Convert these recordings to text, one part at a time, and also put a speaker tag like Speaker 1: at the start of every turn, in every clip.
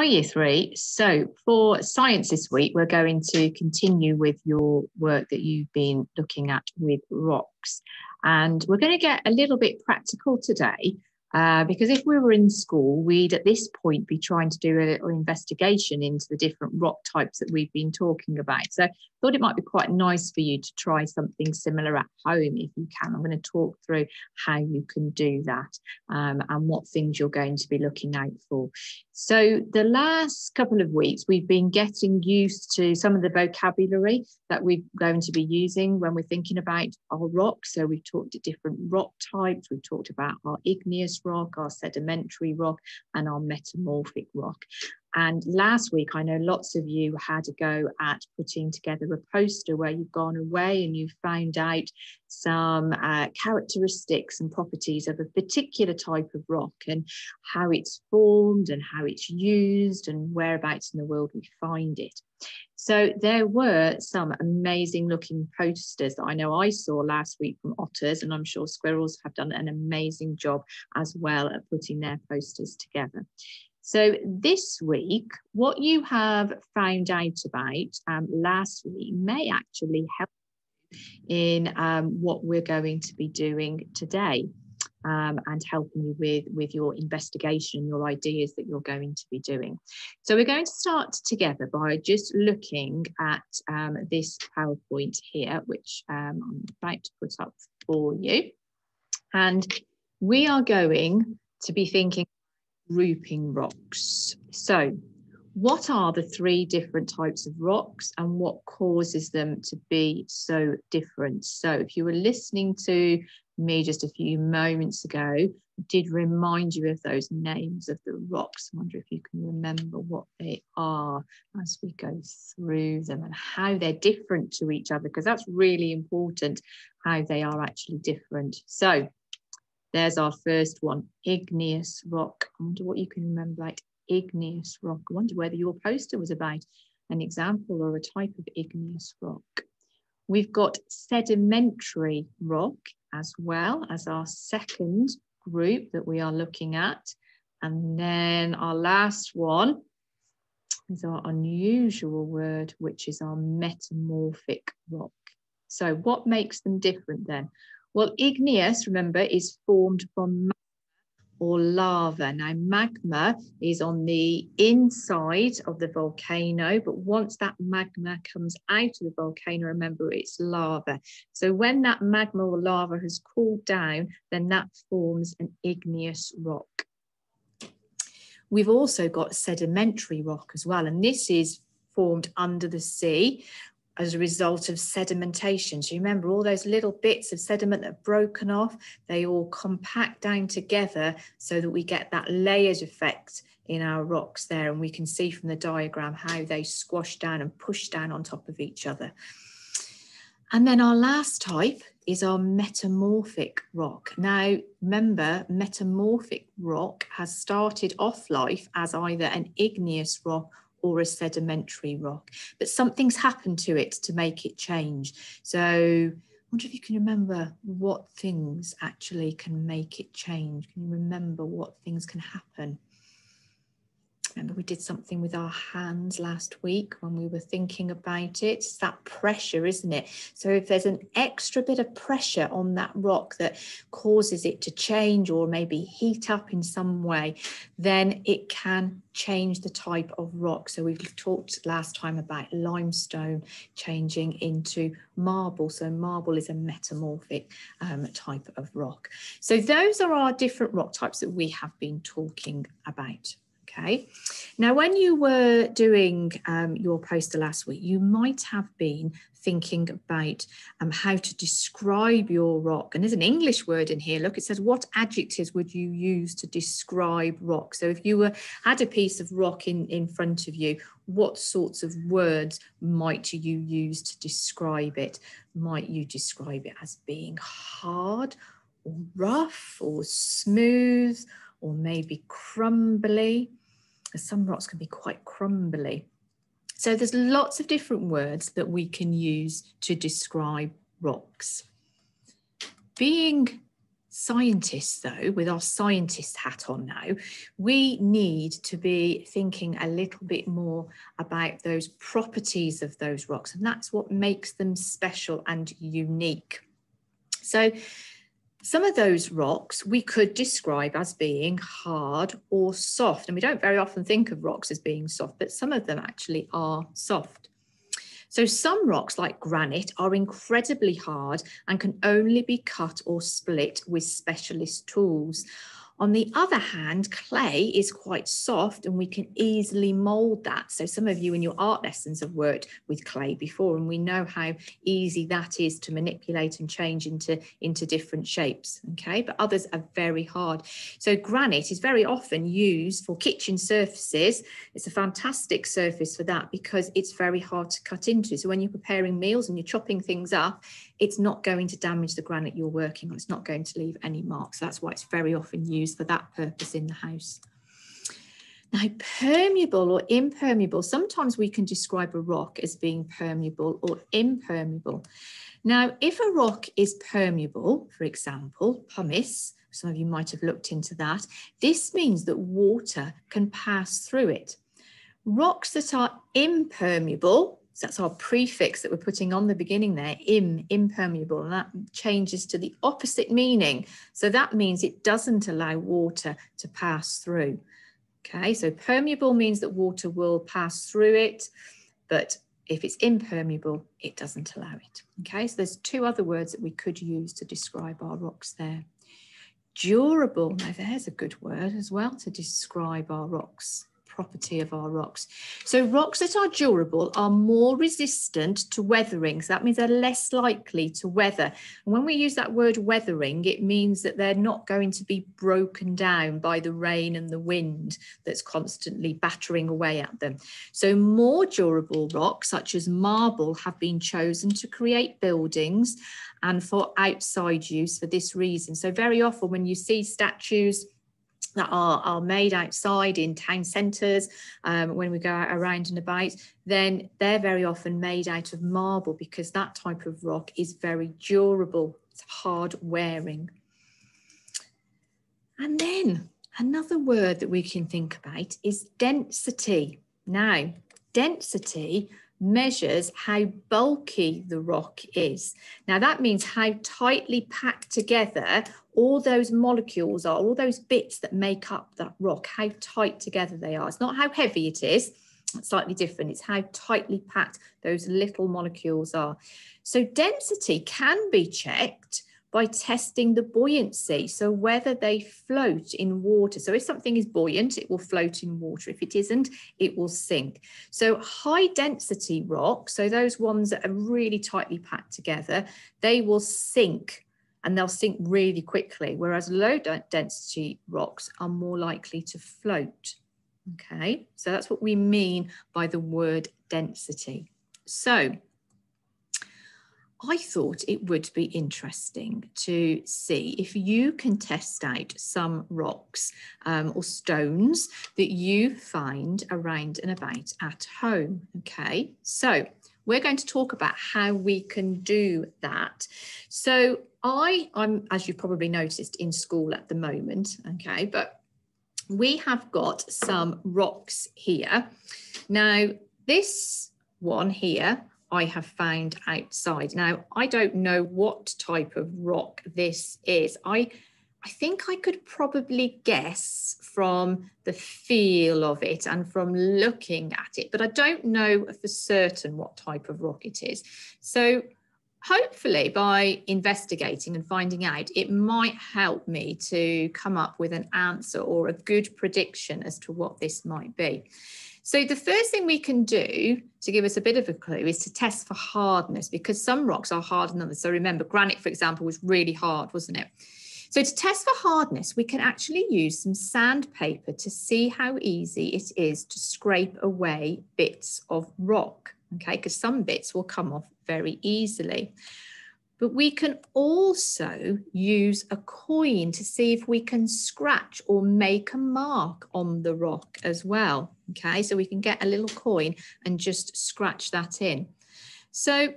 Speaker 1: Hi, Year 3. So for science this week, we're going to continue with your work that you've been looking at with rocks. And we're going to get a little bit practical today, because if we were in school, we'd at this point be trying to do a little investigation into the different rock types that we've been talking about. So I thought it might be quite nice for you to try something similar at home if you can. I'm going to talk through how you can do that, and what things you're going to be looking out for. So the last couple of weeks, we've been getting used to some of the vocabulary that we're going to be using when we're thinking about our rocks. So we've talked at different rock types. We've talked about our igneous rock, our sedimentary rock, and our metamorphic rock. And last week, I know lots of you had a go at putting together a poster where you've gone away and you've found out some characteristics and properties of a particular type of rock and how it's formed and how it's used and whereabouts in the world we find it. So there were some amazing looking posters that I know I saw last week from otters, and I'm sure squirrels have done an amazing job as well at putting their posters together. So this week, what you have found out about last week may actually help in what we're going to be doing today, and helping you with your investigation, your ideas that you're going to be doing. So we're going to start together by just looking at this PowerPoint here, which I'm about to put up for you. And we are going to be thinking grouping rocks. So what are the three different types of rocks and what causes them to be so different? So if you were listening to me just a few moments ago, I did remind you of those names of the rocks. I wonder if you can remember what they are as we go through them and how they're different to each other, because that's really important, how they are actually different. So there's our first one, igneous rock. I wonder what you can remember about igneous rock. I wonder whether your poster was about an example or a type of igneous rock. We've got sedimentary rock as well as our second group that we are looking at. And then our last one is our unusual word, which is our metamorphic rock. So what makes them different then? Well, igneous, remember, is formed from magma or lava. Now, magma is on the inside of the volcano, but once that magma comes out of the volcano, remember, it's lava. So when that magma or lava has cooled down, then that forms an igneous rock. We've also got sedimentary rock as well, and this is formed under the sea as a result of sedimentation. So you remember all those little bits of sediment that are broken off, they all compact down together so that we get that layers effect in our rocks there. And we can see from the diagram how they squash down and push down on top of each other. And then our last type is our metamorphic rock. Now, remember, metamorphic rock has started off life as either an igneous rock or a sedimentary rock, but something's happened to it to make it change. So I wonder if you can remember what things actually can make it change. Can you remember what things can happen? Remember we did something with our hands last week when we were thinking about it. It's that pressure, isn't it? So if there's an extra bit of pressure on that rock that causes it to change or maybe heat up in some way, then it can change the type of rock. So we've talked last time about limestone changing into marble. So marble is a metamorphic type of rock. So those are our different rock types that we have been talking about. Okay, now when you were doing your poster last week, you might have been thinking about how to describe your rock. And there's an English word in here. Look, it says, what adjectives would you use to describe rock? So if you had a piece of rock in front of you, what sorts of words might you use to describe it? Might you describe it as being hard or rough or smooth or maybe crumbly? Some rocks can be quite crumbly. So there's lots of different words that we can use to describe rocks. Being scientists, though, with our scientist hat on now, we need to be thinking a little bit more about those properties of those rocks, and that's what makes them special and unique. So some of those rocks we could describe as being hard or soft, and we don't very often think of rocks as being soft, but some of them actually are soft. So some rocks like granite are incredibly hard and can only be cut or split with specialist tools. On the other hand, clay is quite soft and we can easily mould that. So some of you in your art lessons have worked with clay before, and we know how easy that is to manipulate and change into different shapes, okay? But others are very hard. So granite is very often used for kitchen surfaces. It's a fantastic surface for that because it's very hard to cut into. So when you're preparing meals and you're chopping things up, it's not going to damage the granite you're working on. It's not going to leave any marks. That's why it's very often used for that purpose in the house. Now, permeable or impermeable, sometimes we can describe a rock as being permeable or impermeable. Now, if a rock is permeable, for example, pumice, some of you might have looked into that, this means that water can pass through it. Rocks that are impermeable, so that's our prefix that we're putting on the beginning there, impermeable, and that changes to the opposite meaning. So that means it doesn't allow water to pass through. Okay, so permeable means that water will pass through it, but if it's impermeable, it doesn't allow it. Okay, so there's two other words that we could use to describe our rocks there. Durable, now there's a good word as well to describe our rocks. Property of our rocks. So rocks that are durable are more resistant to weathering. So that means they're less likely to weather. And when we use that word weathering, it means that they're not going to be broken down by the rain and the wind that's constantly battering away at them. So more durable rocks, such as marble, have been chosen to create buildings and for outside use for this reason. So very often when you see statues that are made outside in town centres, when we go out around and about, then they're very often made out of marble because that type of rock is very durable. It's hard wearing. And then another word that we can think about is density. Now, density measures how bulky the rock is. Now that means how tightly packed together all those molecules are, all those bits that make up that rock, how tight together they are. It's not how heavy it is, it's slightly different. It's how tightly packed those little molecules are. So density can be checked by testing the buoyancy, so whether they float in water. So if something is buoyant, it will float in water. If it isn't, it will sink. So high density rocks, so those ones that are really tightly packed together, they will sink, and they'll sink really quickly, whereas low density rocks are more likely to float. Okay, so that's what we mean by the word density. So I thought it would be interesting to see if you can test out some rocks or stones that you find around and about at home. Okay, so we're going to talk about how we can do that. So I'm, as you've probably noticed, in school at the moment, okay, but we have got some rocks here. Now, this one here, I have found outside. Now, I don't know what type of rock this is. I think I could probably guess from the feel of it and from looking at it, but I don't know for certain what type of rock it is. So hopefully by investigating and finding out, it might help me to come up with an answer or a good prediction as to what this might be. So the first thing we can do to give us a bit of a clue is to test for hardness, because some rocks are harder than others. So remember, granite, for example, was really hard, wasn't it? So to test for hardness, we can actually use some sandpaper to see how easy it is to scrape away bits of rock, okay? Because some bits will come off very easily. But we can also use a coin to see if we can scratch or make a mark on the rock as well. Okay, so we can get a little coin and just scratch that in. So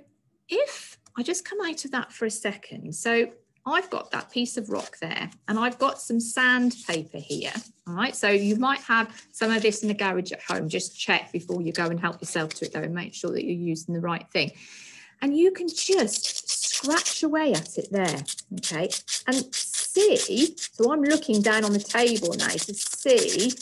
Speaker 1: if I just come out of that for a second. So I've got that piece of rock there and I've got some sandpaper here. All right, so you might have some of this in the garage at home. Just check before you go and help yourself to it though, and make sure that you're using the right thing. And you can just scratch away at it there, okay? And see, so I'm looking down on the table now to see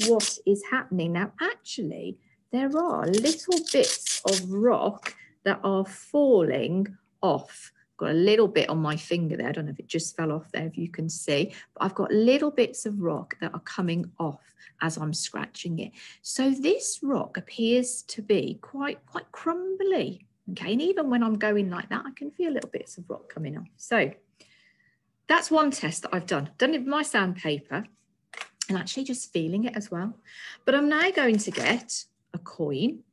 Speaker 1: what is happening. Now, actually, there are little bits of rock that are falling off. Got a little bit on my finger there. I don't know if it just fell off there, if you can see, but I've got little bits of rock that are coming off as I'm scratching it. So this rock appears to be quite crumbly. Okay, and even when I'm going like that, I can feel little bits of rock coming off. So that's one test that I've done. Done it with my sandpaper and actually just feeling it as well. But I'm now going to get a coin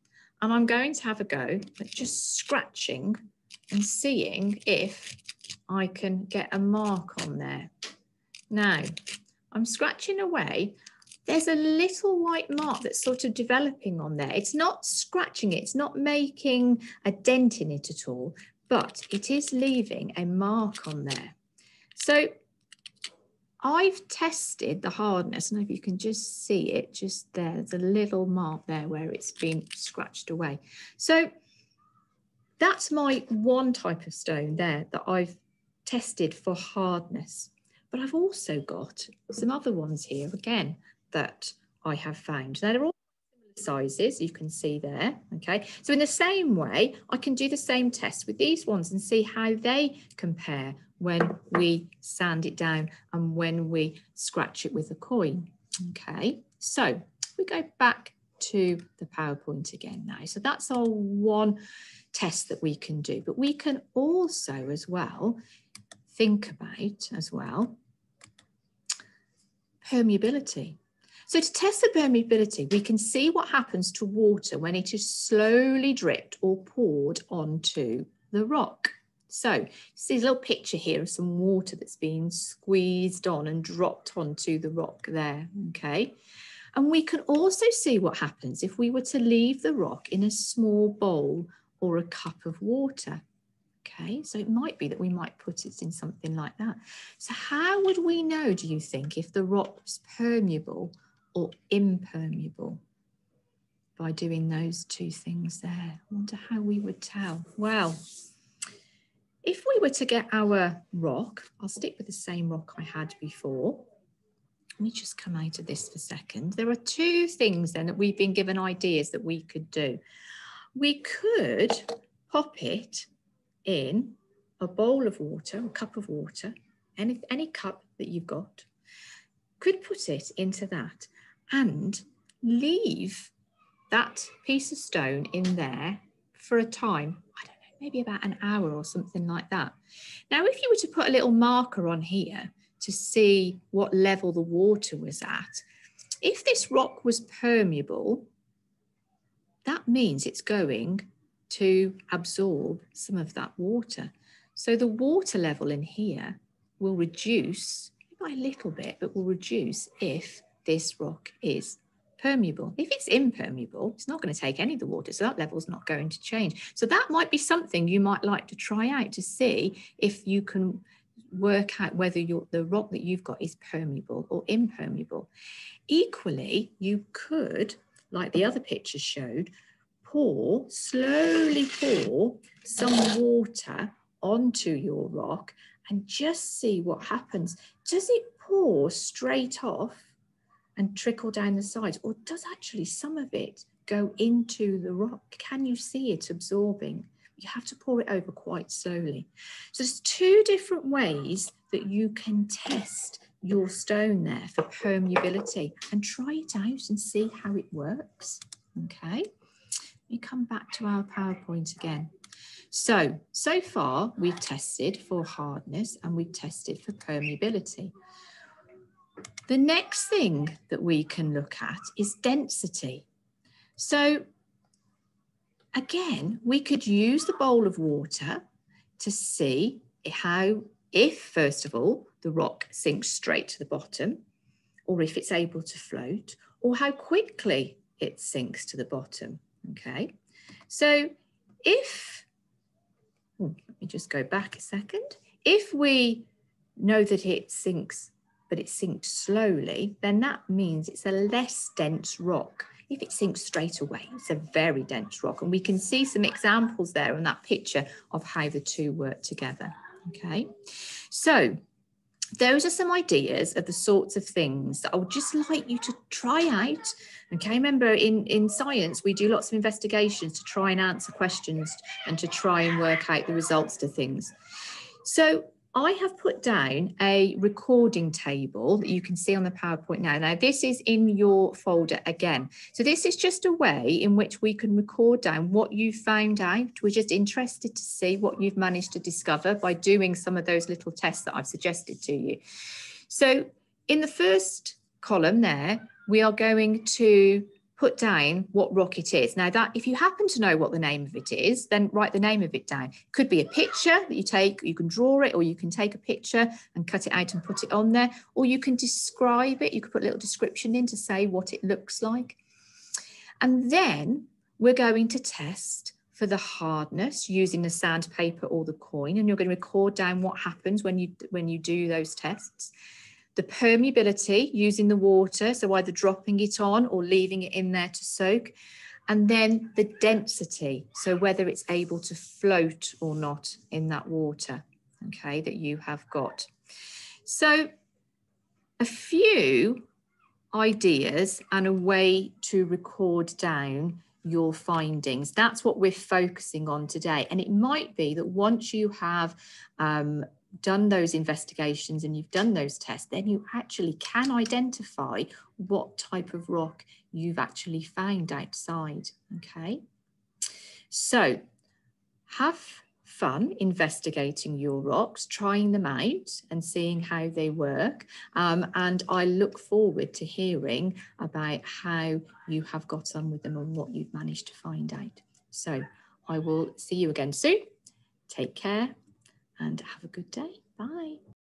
Speaker 1: and I'm going to have a go at just scratching and seeing if I can get a mark on there. Now, I'm scratching away. There's a little white mark that's sort of developing on there. It's not scratching it, it's not making a dent in it at all, but it is leaving a mark on there. So I've tested the hardness, and if you can just see it just there, there's a little mark there where it's been scratched away. So that's my one type of stone there that I've tested for hardness. But I've also got some other ones here again that I have found. Now they're all similar sizes, you can see there, okay? So in the same way, I can do the same test with these ones and see how they compare when we sand it down and when we scratch it with a coin, okay? So we go back to the PowerPoint again now. So that's our one test that we can do, but we can also as well think about as well permeability. So to test the permeability, we can see what happens to water when it is slowly dripped or poured onto the rock. So see a little picture here of some water that's being squeezed on and dropped onto the rock there, okay? And we can also see what happens if we were to leave the rock in a small bowl or a cup of water. Okay, so it might be that we might put it in something like that. So how would we know, do you think, if the rock was permeable or impermeable? By doing those two things there. I wonder how we would tell. Well, if we were to get our rock, I'll stick with the same rock I had before. Let me just come out of this for a second. There are two things then that we've been given ideas that we could do. We could pop it in a bowl of water, a cup of water, any cup that you've got, could put it into that and leave that piece of stone in there for a time, I don't know, maybe about an hour or something like that. Now, if you were to put a little marker on here to see what level the water was at, if this rock was permeable, that means it's going to absorb some of that water. So the water level in here will reduce by a little bit, but will reduce if this rock is permeable. If it's impermeable, it's not going to take any of the water, so that level is not going to change. So that might be something you might like to try out to see if you can work out whether the rock that you've got is permeable or impermeable. Equally, you could, like the other pictures showed, slowly pour some water onto your rock and just see what happens. Does it pour straight off and trickle down the sides, or does actually some of it go into the rock? Can you see it absorbing? You have to pour it over quite slowly. So there's two different ways that you can test your stone there for permeability, and try it out and see how it works, okay? We come back to our PowerPoint again. So far we've tested for hardness and we've tested for permeability. The next thing that we can look at is density. So again, we could use the bowl of water to see if first of all, the rock sinks straight to the bottom, or if it's able to float, or how quickly it sinks to the bottom. Okay, so let me just go back a second. If we know that it sinks, but it sinks slowly, then that means it's a less dense rock. If it sinks straight away, it's a very dense rock. And we can see some examples there on that picture of how the two work together. Okay, so those are some ideas of the sorts of things that I would just like you to try out. Okay, remember in science, we do lots of investigations to try and answer questions and to try and work out the results to things. So I have put down a recording table that you can see on the PowerPoint now. Now, this is in your folder again. So this is just a way in which we can record down what you found out. We're just interested to see what you've managed to discover by doing some of those little tests that I've suggested to you. So in the first column there, we are going to put down what rock it is. Now that, if you happen to know what the name of it is, then write the name of it down. It could be a picture that you take, you can draw it, or you can take a picture and cut it out and put it on there, or you can describe it. You could put a little description in to say what it looks like. And then we're going to test for the hardness using the sandpaper or the coin, and you're going to record down what happens when you do those tests. The permeability using the water, so either dropping it on or leaving it in there to soak. And then the density, so whether it's able to float or not in that water, okay, that you have got. So a few ideas and a way to record down your findings. That's what we're focusing on today. And it might be that once you have done those investigations and you've done those tests, then you actually can identify what type of rock you've actually found outside. Okay, so have fun investigating your rocks, trying them out and seeing how they work, and I look forward to hearing about how you have got on with them and what you've managed to find out. So I will see you again soon. Take care and have a good day. Bye.